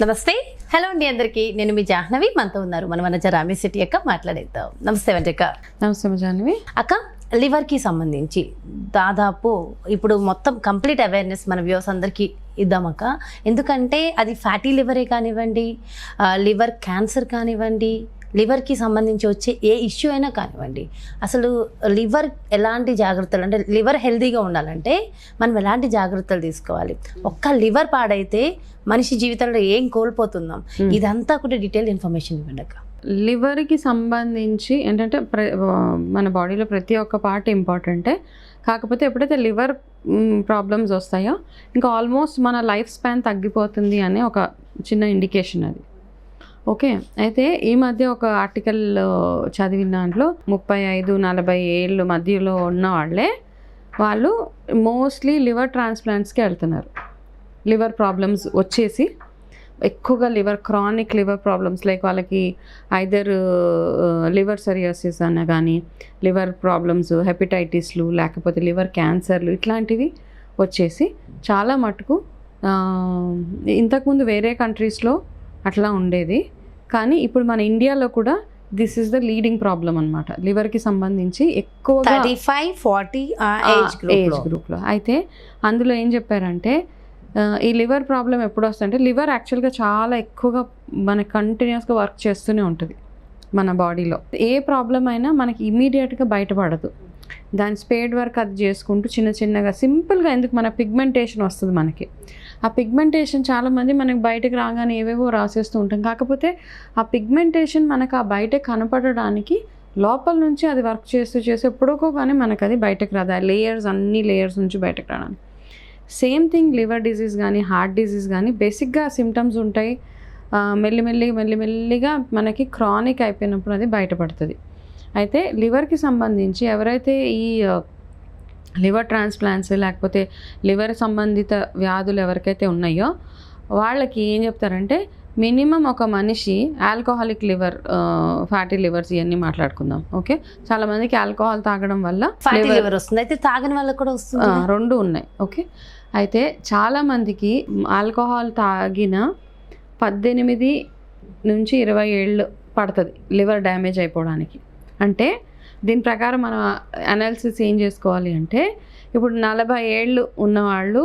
నమస్తే, హలో అండి అందరికీ. నేను మీ జాహ్నవి. మనతో ఉన్నారు మన వనజ రామేశెట్టి అక్క. మాట్లాడేద్దాం. నమస్తే వంటక్క. నమస్తే జాహ్నవి. అక్క, లివర్కి సంబంధించి దాదాపు ఇప్పుడు మొత్తం కంప్లీట్ అవేర్నెస్ మన వ్యూవర్స్ అందరికీ ఇద్దామక్క. ఎందుకంటే అది ఫ్యాటీ లివరే కానివ్వండి, లివర్ క్యాన్సర్ కానివ్వండి, లివర్కి సంబంధించి వచ్చే ఏ ఇష్యూ అయినా కానివ్వండి, అసలు లివర్ ఎలాంటి జాగ్రత్తలు, అంటే లివర్ హెల్తీగా ఉండాలంటే మనం ఎలాంటి జాగ్రత్తలు తీసుకోవాలి, ఒక్క లివర్ పాడైతే మనిషి జీవితంలో ఏం కోల్పోతున్నాం, ఇదంతా కూడా డీటెయిల్ ఇన్ఫర్మేషన్ ఇవ్వండి అక్క. లివర్కి సంబంధించి ఏంటంటే మన బాడీలో ప్రతి ఒక్క పార్ట్ ఇంపార్టెంటే. కాకపోతే ఎప్పుడైతే లివర్ ప్రాబ్లమ్స్ వస్తాయో ఇంకా ఆల్మోస్ట్ మన లైఫ్ స్పాన్ తగ్గిపోతుంది అనే ఒక చిన్న ఇండికేషన్ అది. ఓకే, అయితే ఈ మధ్య ఒక ఆర్టికల్ చదివిన దాంట్లో 35-40 ఏళ్ళు మధ్యలో ఉన్న వాళ్ళు మోస్ట్లీ లివర్ ట్రాన్స్ప్లాంట్స్కి వెళ్తున్నారు. లివర్ ప్రాబ్లమ్స్ వచ్చేసి ఎక్కువగా క్రానిక్ లివర్ ప్రాబ్లమ్స్ లైక్ వాళ్ళకి ఐదర్ లివర్ సరియోసిస్ అన్న కానీ, లివర్ ప్రాబ్లమ్స్, హెపటైటిస్లు, లేకపోతే లివర్ క్యాన్సర్లు, ఇట్లాంటివి వచ్చేసి చాలా మటుకు ఇంతకుముందు వేరే కంట్రీస్లో అట్లా ఉండేది. కానీ ఇప్పుడు మన ఇండియాలో కూడా this is the leading problem అనమాట, లివర్కి సంబంధించి ఎక్కువగా 35-40 ఏజ్ గ్రూప్లో. అయితే అందులో ఏం చెప్పారంటే ఈ లివర్ ప్రాబ్లం ఎప్పుడు వస్తుందంటే, లివర్ యాక్చువల్గా చాలా ఎక్కువగా మనకి కంటిన్యూస్గా వర్క్ చేస్తూనే ఉంటుంది మన బాడీలో. ఏ ప్రాబ్లం అయినా మనకి ఇమీడియట్గా బయటపడదు. దాని స్పేడ్ వర్క్ అది చేసుకుంటూ చిన్న చిన్నగా సింపుల్గా, ఎందుకు మన పిగ్మెంటేషన్ వస్తుంది మనకి. ఆ పిగ్మెంటేషన్ చాలామంది మనకి బయటకు రాగానే ఏవేవో రాసేస్తూ ఉంటాం. కాకపోతే ఆ పిగ్మెంటేషన్ మనకు ఆ బయట కనపడడానికి లోపల నుంచి అది వర్క్ చేస్తూ ఎప్పుడోకో కానీ మనకు అది బయటకు రాదు. ఆ లేయర్స్, అన్ని లేయర్స్ నుంచి బయటకు రావడానికి. సేమ్ థింగ్ లివర్ డిజీజ్ కానీ, హార్ట్ డిజీజ్ కానీ బేసిక్గా సిమ్టమ్స్ ఉంటాయి. మెల్లిమెల్లిగా మనకి క్రానిక్ అయిపోయినప్పుడు అది బయటపడుతుంది. అయితే లివర్కి సంబంధించి ఎవరైతే ఈ లివర్ ట్రాన్స్ప్లాంట్స్ లేకపోతే లివర్ సంబంధిత వ్యాధులు ఎవరికైతే ఉన్నాయో వాళ్ళకి ఏం చెప్తారంటే, మినిమం ఒక మనిషి ఆల్కహాలిక్ లివర్, ఫ్యాటీ లివర్స్ ఇవన్నీ మాట్లాడుకుందాం. ఓకే, చాలామందికి ఆల్కహాల్ తాగడం వల్ల లివర్ వస్తుంది, అయితే తాగని వాళ్ళకి కూడా వస్తుంది. రెండు ఉన్నాయి. ఓకే, అయితే చాలామందికి ఆల్కహాల్ తాగిన 18 నుంచి 20 ఏళ్ళు పడుతుంది లివర్ డ్యామేజ్ అయిపోవడానికి. అంటే దీని ప్రకారం మనం అనాలిసిస్ ఏం చేసుకోవాలి అంటే, ఇప్పుడు 40 ఏళ్ళు ఉన్నవాళ్ళు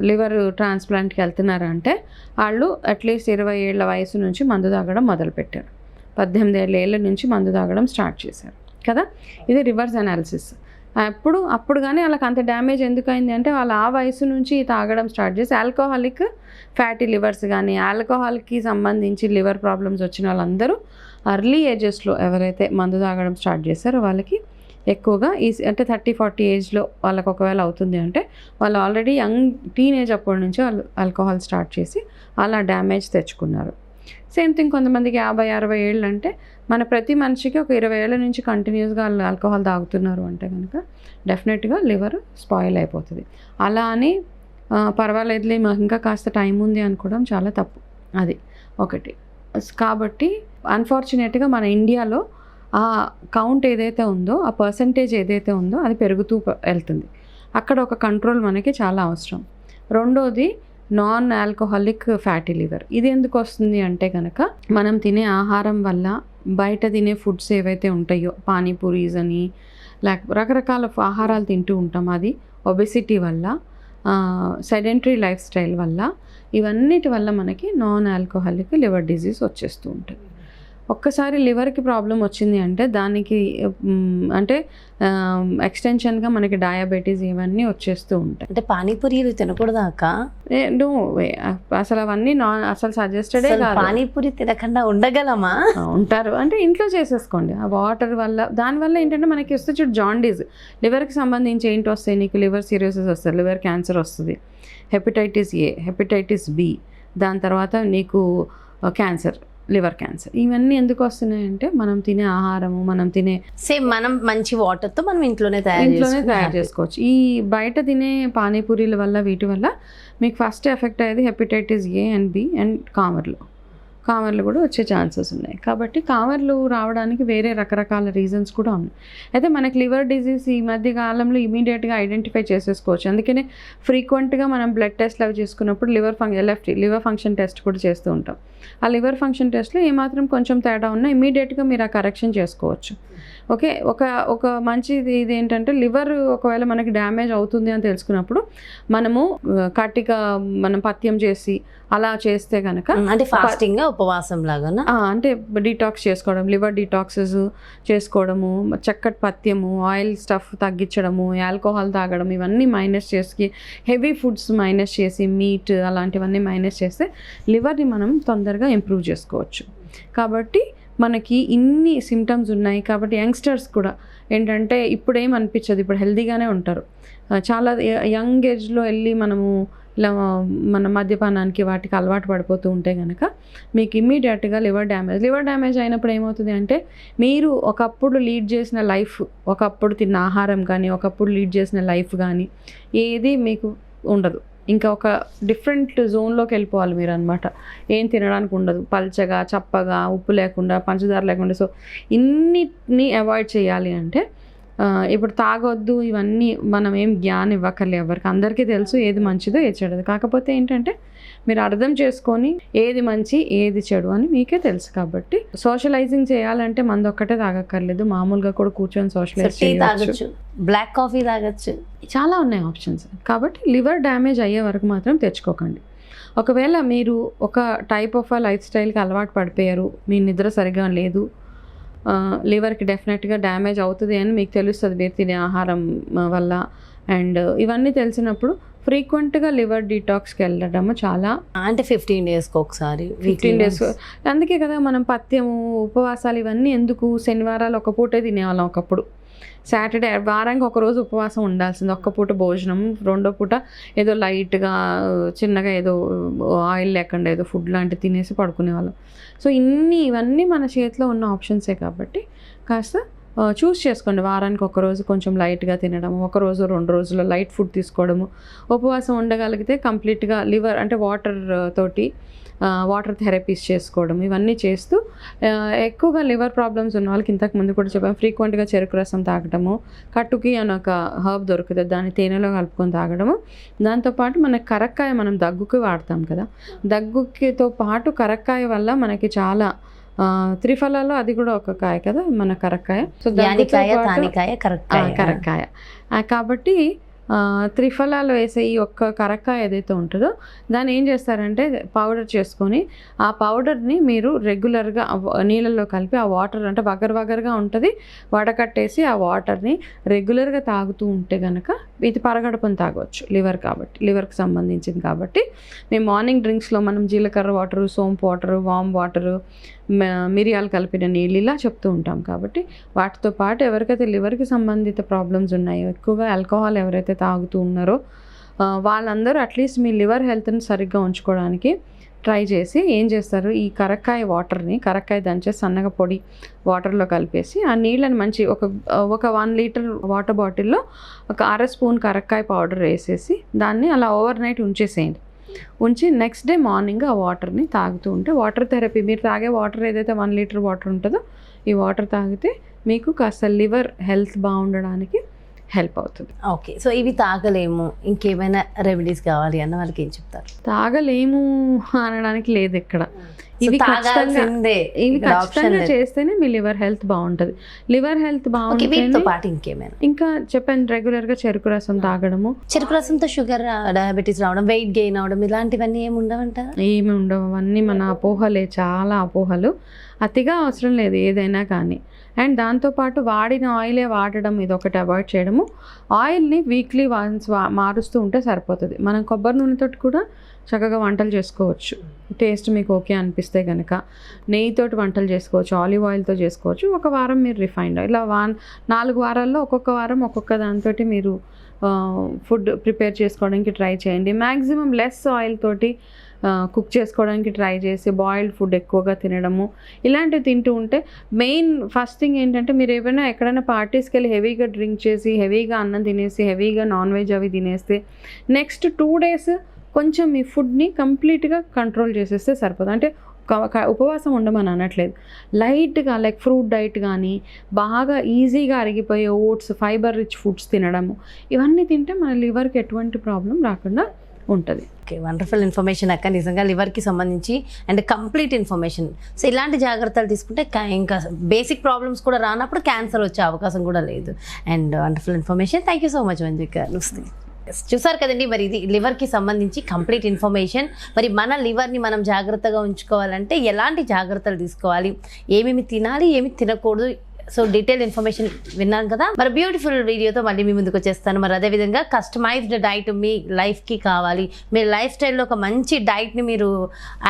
లివర్ ట్రాన్స్ప్లాంట్కి వెళ్తున్నారంటే వాళ్ళు అట్లీస్ట్ 20 ఏళ్ళ వయసు నుంచి మందు తాగడం మొదలుపెట్టారు. 18 ఏళ్ళ నుంచి మందు తాగడం స్టార్ట్ చేశారు కదా. ఇది రివర్స్ అనాలిసిస్. అప్పుడు కానీ వాళ్ళకి అంత డ్యామేజ్ ఎందుకు అయింది అంటే, వాళ్ళు ఆ వయసు నుంచి తాగడం స్టార్ట్ చేసి ఆల్కహాలిక్ ఫ్యాటీ లివర్స్ కానీ, ఆల్కహాల్కి సంబంధించి లివర్ ప్రాబ్లమ్స్ వచ్చిన వాళ్ళందరూ అర్లీ ఏజెస్లో ఎవరైతే మందు తాగడం స్టార్ట్ చేశారో వాళ్ళకి ఎక్కువగా అంటే 30-40 ఏజ్లో వాళ్ళకి ఒకవేళ అవుతుంది అంటే, వాళ్ళు ఆల్రెడీ యంగ్ టీనేజ్ అప్పటి నుంచి వాళ్ళు ఆల్కహాల్ స్టార్ట్ చేసి అలా డ్యామేజ్ తెచ్చుకున్నారు. సేమ్ థింగ్ కొంతమందికి 50-60 ఏళ్ళు అంటే, మన ప్రతి మనిషికి ఒక 20 ఏళ్ళ నుంచి కంటిన్యూస్గా వాళ్ళు ఆల్కహాల్ తాగుతున్నారు అంటే కనుక డెఫినెట్గా లివర్ స్పాయిల్ అయిపోతుంది. అలా అని పర్వాలేదులే మాకు ఇంకా కాస్త టైం ఉంది అనుకోవడం చాలా తప్పు. అది ఒకటి. కాబట్టి అన్ఫార్చునేట్గా మన ఇండియాలో ఆ కౌంట్ ఏదైతే ఉందో, ఆ పర్సంటేజ్ ఏదైతే ఉందో అది పెరుగుతూ వెళ్తుంది. అక్కడ ఒక కంట్రోల్ మనకి చాలా అవసరం. రెండోది నాన్ ఆల్కహాలిక్ ఫ్యాటీ లివర్. ఇది ఎందుకు వస్తుంది అంటే కనుక, మనం తినే ఆహారం వల్ల, బయట తినే ఫుడ్స్ ఏవైతే ఉంటాయో, పానీపూరీస్ అని రకరకాల ఆహారాలు తింటూ ఉంటాం, అది ఒబెసిటీ వల్ల, సెడెంటరీ లైఫ్ స్టైల్ వల్ల, ఇవన్నిటి వల్ల మనకి నాన్ ఆల్కహాలిక్ లివర్ డిజీజ్ వచ్చేస్తూ ఉంటుంది. ఒక్కసారి లివర్కి ప్రాబ్లం వచ్చింది అంటే దానికి అంటే ఎక్స్టెన్షన్గా మనకి డయాబెటీస్ ఇవన్నీ వచ్చేస్తూ ఉంటాయి. అంటే పానీపూరీలు తినకూడదా అక్క? నో వే, అసలు అవన్నీ అసలు సజెస్టెడే కాదు. పానీపూరి తినకుండా ఉండగలమా? ఉంటారు అంటే ఇంట్లో చేసేసుకోండి. ఆ వాటర్ వల్ల, దానివల్ల ఏంటంటే మనకి వస్తే చూడు జాండీస్, లివర్కి సంబంధించి ఏంటి వస్తాయి నీకు, లివర్ సిరోసిస్ వస్తుంది, లివర్ క్యాన్సర్ వస్తుంది, హెపటైటిస్ ఏ, హెపటైటిస్ బి, దాని తర్వాత నీకు క్యాన్సర్, లివర్ క్యాన్సర్. ఇవన్నీ ఎందుకు వస్తున్నాయంటే మనం తినే ఆహారము, మనం తినే మనం మంచి వాటర్తో మనం ఇంట్లోనే తయారు చేసుకోవచ్చు. ఈ బయట తినే పానీపూరీల వల్ల, వీటి వల్ల మీకు ఫస్ట్ ఎఫెక్ట్ అయ్యేది hepatitis A and B and కామెర్లు కూడా వచ్చే ఛాన్సెస్ ఉన్నాయి. కాబట్టి కామెర్లు రావడానికి వేరే రకరకాల రీజన్స్ కూడా ఉన్నాయి. అయితే మనకి లివర్ డిజీజ్ ఈ మధ్య కాలంలో ఇమీడియట్గా ఐడెంటిఫై చేసేసుకోవచ్చు. అందుకనే ఫ్రీక్వెంట్గా మనం బ్లడ్ టెస్ట్లు అవి చేసుకున్నప్పుడు లివర్ ఫంక్షన్ టెస్ట్ కూడా చేస్తూ ఉంటాం. ఆ లివర్ ఫంక్షన్ టెస్ట్లో ఏమాత్రం కొంచెం తేడా ఉన్నా ఇమీడియట్గా మీరు ఆ కరెక్షన్ చేసుకోవచ్చు. ఓకే, ఒక మంచిది ఇది ఏంటంటే లివర్ ఒకవేళ మనకి డ్యామేజ్ అవుతుంది అని తెలుసుకున్నప్పుడు మనము కట్టిగా మనం పథ్యం చేసి అలా చేస్తే కనుక అంటే ఫాస్టింగ్ ఉపవాసం లాగా అంటే డీటాక్స్ చేసుకోవడం, లివర్ డీటాక్సెస్ చేసుకోవడము, చక్కటి పథ్యము, ఆయిల్ స్టఫ్ తగ్గించడము, ఆల్కహాల్ తాగడం, ఇవన్నీ మైనస్ చేసి హెవీ ఫుడ్స్ మైనస్ చేసి మీట్ అలాంటివన్నీ మైనస్ చేస్తే లివర్ని మనం తొందరగా ఇంప్రూవ్ చేసుకోవచ్చు. కాబట్టి మనకి ఇన్ని సిమ్టమ్స్ ఉన్నాయి. కాబట్టి యంగ్స్టర్స్ కూడా ఏంటంటే ఇప్పుడు ఏం అనిపించదు, ఇప్పుడు హెల్తీగానే ఉంటారు. చాలా యంగ్ ఏజ్లో వెళ్ళి మనము ఇలా మన మద్యపానానికి వాటికి అలవాటు పడిపోతూ ఉంటే కనుక మీకు ఇమ్మీడియట్గా లివర్ డ్యామేజ్ అయినప్పుడు ఏమవుతుంది అంటే మీరు ఒకప్పుడు లీడ్ చేసిన లైఫ్, ఒకప్పుడు తిన్న ఆహారం కానీ ఒకప్పుడు లీడ్ చేసిన లైఫ్ కానీ ఏది మీకు ఉండదు. ఇంకా ఒక డిఫరెంట్ జోన్లోకి వెళ్ళిపోవాలి మీరు అనమాట. ఏం తినడానికి ఉండదు, పల్చగా చప్పగా ఉప్పు లేకుండా పంచదార లేకుండా. సో ఇన్నిటిని అవాయిడ్ చేయాలి అంటే ఇప్పుడు తాగొద్దు ఇవన్నీ మనం ఏం జ్ఞానం ఇవ్వక్కర్లే ఎవరికి, అందరికీ తెలుసు ఏది మంచిదో ఏది చెడదు. కాకపోతే ఏంటంటే మీరు అర్థం చేసుకొని ఏది మంచి ఏది చెడు అని మీకే తెలుసు. కాబట్టి సోషలైజింగ్ చేయాలంటే మందు ఒక్కటే తాగక్కర్లేదు, మామూలుగా కూడా కూర్చొని సోషలైజ్ చేయవచ్చు, బ్లాక్ కాఫీ తాగొచ్చు, చాలా ఉన్నాయి ఆప్షన్స్. కాబట్టి లివర్ డ్యామేజ్ అయ్యే వరకు మాత్రం తెచ్చుకోకండి. ఒకవేళ మీరు ఒక టైప్ ఆఫ్ లైఫ్ స్టైల్కి అలవాటు పడిపోయారు, మీ నిద్ర సరిగా లేదు, లివర్కి డెఫినెట్గా డ్యామేజ్ అవుతుంది అని మీకు తెలుస్తుంది మీరు తినే ఆహారం వల్ల, అండ్ ఇవన్నీ తెలిసినప్పుడు ఫ్రీక్వెంట్గా లివర్ డీటాక్స్కి వెళ్ళడము చాలా, అంటే 15 డేస్కి ఒకసారి 15 డేస్. అందుకే కదా మనం పథ్యము ఉపవాసాలు ఇవన్నీ ఎందుకు, శనివారాలు ఒక పూటే తినేవాళ్ళం ఒకప్పుడు, సాటర్డే వారానికి ఒకరోజు ఉపవాసం ఉండాల్సింది, ఒక్క పూట భోజనం, రెండో పూట ఏదో లైట్గా చిన్నగా ఏదో ఆయిల్ లేకుండా ఏదో ఫుడ్ లాంటివి తినేసి పడుకునేవాళ్ళం. సో ఇవన్నీ మన చేతిలో ఉన్న ఆప్షన్సే. కాబట్టి కాస్త చూస్ చేసుకోండి. వారానికి ఒకరోజు కొంచెం లైట్గా తినడము, ఒకరోజు 2 రోజుల్లో లైట్ ఫుడ్ తీసుకోవడము, ఉపవాసం ఉండగలిగితే కంప్లీట్గా లివర్ అంటే వాటర్ థెరపీస్ చేసుకోవడం, ఇవన్నీ చేస్తూ ఎక్కువగా లివర్ ప్రాబ్లమ్స్ ఉన్న వాళ్ళకి ఇంతకు ముందు కూడా చెప్పాము, ఫ్రీక్వెంట్గా చెరుకు రసం తాగడము, కట్టుకి అని ఒక హర్బ్ దొరుకుతుంది, దాన్ని తేనెలో కలుపుకొని తాగడము. దాంతోపాటు మనకి కరక్కాయ మనం దగ్గుకి వాడతాం కదా, దగ్గుకితో పాటు కరక్కాయ వల్ల మనకి చాలా త్రిఫలాలో అది కూడా ఒక కాయ కదా మన కరక్కాయ. సో కరక్కాయ కాబట్టి త్రిఫలాలు వేసే ఈ ఒక్క కరక్కాయ ఏదైతే ఉంటుందో దాన్ని ఏం చేస్తారంటే పౌడర్ చేసుకొని ఆ పౌడర్ని మీరు రెగ్యులర్గా నీళ్ళల్లో కలిపి ఆ వాటర్ అంటే వగరగా ఉంటుంది, వడకట్టేసి ఆ వాటర్ని రెగ్యులర్గా తాగుతూ ఉంటే కనుక ఇది పరగడుపుని తాగవచ్చు, లివర్కి సంబంధించింది. కాబట్టి మేము మార్నింగ్ డ్రింక్స్లో మనం జీలకర్ర వాటరు, సోంపు వాటరు, వామ్ వాటరు, మిరియాలు కలిపిన నీళ్ళు ఇలా చెప్తూ ఉంటాం. కాబట్టి వాటితో పాటు ఎవరికైతే లివర్కి సంబంధిత ప్రాబ్లమ్స్ ఉన్నాయో, ఎక్కువగా ఆల్కహాల్ ఎవరైతే తాగుతూ ఉన్నారో వాళ్ళందరూ అట్లీస్ట్ మీ లివర్ హెల్త్ని సరిగ్గా ఉంచుకోవడానికి ట్రై చేసి ఏం చేస్తారు, ఈ కరక్కాయ దంచేసి సన్నగా పొడి వాటర్లో కలిపేసి ఆ నీళ్ళని మంచి ఒక 1 లీటర్ వాటర్ బాటిల్లో ఒక 1/2 స్పూన్ కరక్కాయ పౌడర్ వేసేసి దాన్ని అలా ఓవర్ నైట్ ఉంచి నెక్స్ట్ డే మార్నింగ్ ఆ వాటర్ని తాగుతూ ఉంటే, వాటర్ థెరపీ మీరు తాగే వాటర్ ఏదైతే 1 లీటర్ వాటర్ ఉంటుందో ఈ వాటర్ తాగితే మీకు కాస్త లివర్ హెల్త్ బాగుండడానికి హెల్ప్ అవుతుంది. ఓకే, సో ఇవి తాగలేము, ఇంకేమైనా రెమెడీస్ కావాలి అన్న వాళ్ళకి ఏం చెప్తారు? తాగలేము అనడానికి లేదు ఇక్కడ. ఇవి ఖచ్చితంగా చేస్తేనే మీ లివర్ హెల్త్ బాగుంటుంది. లివర్ హెల్త్ బాగుంటుంది పాటు ఇంకేమైనా ఇంకా చెప్పాను, రెగ్యులర్గా చెరుకు రసం తాగడము, చెరుకు రసంతో షుగర్ డయాబెటీస్ రావడం, వెయిట్ గెయిన్ అవడం ఇలాంటివన్నీ ఏమి ఉండవంట? ఏమి ఉండవు, అవన్నీ మన అపోహలే, చాలా అపోహలు. అతిగా అవసరం లేదు ఏదైనా కానీ. అండ్ దాంతోపాటు వాడిన ఆయిలే వాడడం, ఇది ఒకటి అవాయిడ్ చేయడము. ఆయిల్ని వీక్లీ వన్స్ మారుస్తూ ఉంటే సరిపోతుంది. మనం కొబ్బరి నూనెతో కూడా చక్కగా వంటలు చేసుకోవచ్చు, టేస్ట్ మీకు ఓకే అనిపిస్తే కనుక. నెయ్యితోటి వంటలు చేసుకోవచ్చు, ఆలివ్ ఆయిల్తో చేసుకోవచ్చు. ఒక వారం మీరు రిఫైండ్ ఇలా 4 వారాల్లో ఒక్కొక్క వారం ఒక్కొక్క దాంతో మీరు ఫుడ్ ప్రిపేర్ చేసుకోవడానికి ట్రై చేయండి. మ్యాక్సిమం లెస్ ఆయిల్ తోటి కుక్ చేసుకోవడానికి ట్రై చేసి బాయిల్డ్ ఫుడ్ ఎక్కువగా తినడము, ఇలాంటివి తింటూ ఉంటే మెయిన్ ఫస్ట్ థింగ్ ఏంటంటే మీరు ఏమైనా ఎక్కడైనా పార్టీస్కి వెళ్ళి హెవీగా డ్రింక్ చేసి, హెవీగా అన్నం తినేసి, హెవీగా నాన్ వెజ్ అవి తినేస్తే నెక్స్ట్ 2 days కొంచెం మీ ఫుడ్ని కంప్లీట్గా కంట్రోల్ చేసేస్తే సరిపోతుంది. అంటే ఉపవాసం ఉండమని అనట్లేదు. లైట్గా లైక్ ఫ్రూట్ డైట్ కానీ, బాగా ఈజీగా అరిగిపోయే ఓట్స్, ఫైబర్ రిచ్ ఫుడ్స్ తినడము, ఇవన్నీ తింటే మన లివర్కి ఎటువంటి ప్రాబ్లం రాకుండా ఉంటుంది. ఓకే, వండర్ఫుల్ ఇన్ఫర్మేషన్ అక్క. నిజంగా లివర్కి సంబంధించి అండ్ కంప్లీట్ ఇన్ఫర్మేషన్. సో ఇలాంటి జాగ్రత్తలు తీసుకుంటే ఇంకా బేసిక్ ప్రాబ్లమ్స్ కూడా రానప్పుడు క్యాన్సర్ వచ్చే అవకాశం కూడా లేదు. And wonderful information. Thank you so much Manjuka. చూసారు కదండి, మరి ఇది లివర్కి సంబంధించి కంప్లీట్ ఇన్ఫర్మేషన్. మరి మన లివర్ని మనం జాగ్రత్తగా ఉంచుకోవాలంటే ఎలాంటి జాగ్రత్తలు తీసుకోవాలి, ఏమేమి తినాలి, ఏమి తినకూడదు, సో డీటెయిల్ ఇన్ఫర్మేషన్ విన్నాను కదా. మరి బ్యూటిఫుల్ వీడియోతో మళ్ళీ మీ ముందుకు వచ్చేస్తాను. మరి అదేవిధంగా కస్టమైజ్డ్ డైట్ మీ లైఫ్కి కావాలి, మీ లైఫ్ స్టైల్లో ఒక మంచి డైట్ని మీరు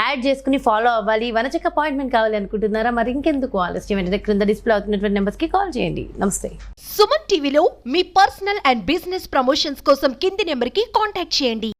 యాడ్ చేసుకుని ఫాలో అవ్వాలి, వనచక్క అపాయింట్మెంట్ కావాలి అనుకుంటున్నారా? మరి ఇంకెందుకు ఆలస్యం, వెంటనే క్రింద డిస్ప్లే అవుతున్నటువంటి నెంబర్స్కి కాల్ చేయండి. నమస్తే. సుమన్ టీవీలో మీ పర్సనల్ అండ్ బిజినెస్ ప్రమోషన్స్ కోసం కింది నెంబర్కి కాంటాక్ట్ చేయండి.